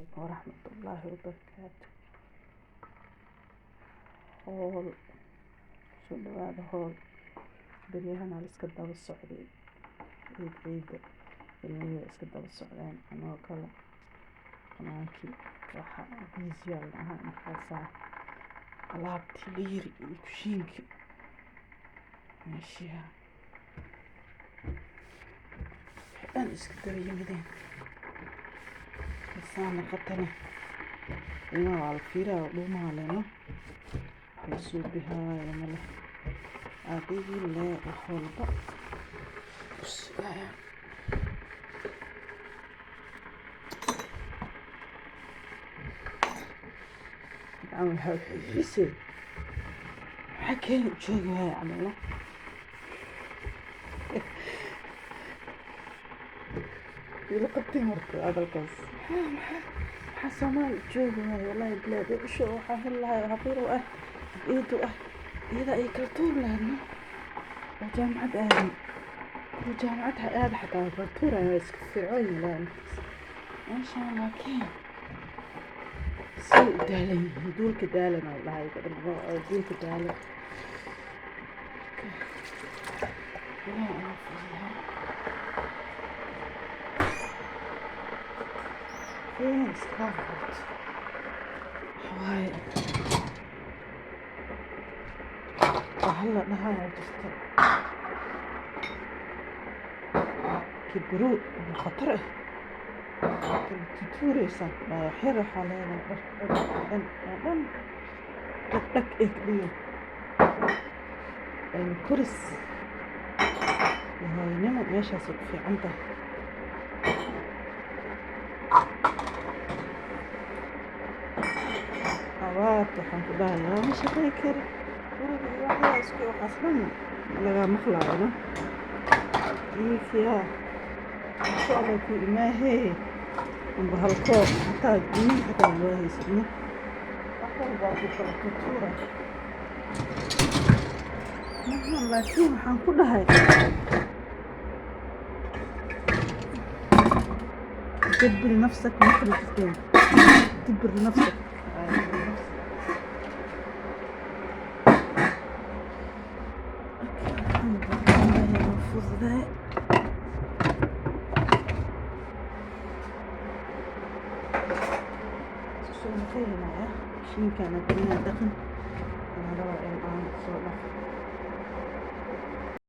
عليكم ورحمة الله وبركاته. هول soo dhawaada hool beryahan aan iska daba socday ciida ilmihii iska daba socdeen anoo kale banaankii waxa biisyaal ahaa markaasaa alaabtii dhiiri iyo kushiinkii meeshiyaa dhan iska daba yimideen isaana qatane ilmaha waa la fiiraa dhumaaleno waxay bihaaya male adigii lee wax walba usugayaan gacan waxaa uxiisay maxaa keeni joogi waaya camalo ila qabtay marka hadalkaas maxaa soomaali joogi waaya wallaahi bilaad isho waxaa hel lahay habiirow ah ciidu ah iyada ay kala tuur lahaydna oo jaamacad aadan kuwa jaamacad ha aada xataa kala tuuraya waa iska fircoon lahayn meeshaan laakiin say u daalan yihiin duulka daalan oo dhahay duulka daalan ilaaha ala fiiyaa iska qabto waaye وهلا نهاية جسد كبروا خطره تطوري صار لا حير حالينا دك إكلي الكرس وهاي نما ماشي صوت في عنده عواد الحمد لله لا مش فاكر waxaa isku xasban laga maqlaayna iifiya socda ku imaahay amba halko hataa jini hataa loo haysana waxaan baa ku kala tuura laakiin waxaan ku dhahay دبر نفسك مثل الدين دبر نفسك ذا شو مخيل معاه شين كانت الدنيا دخن أنا روى الآن صورة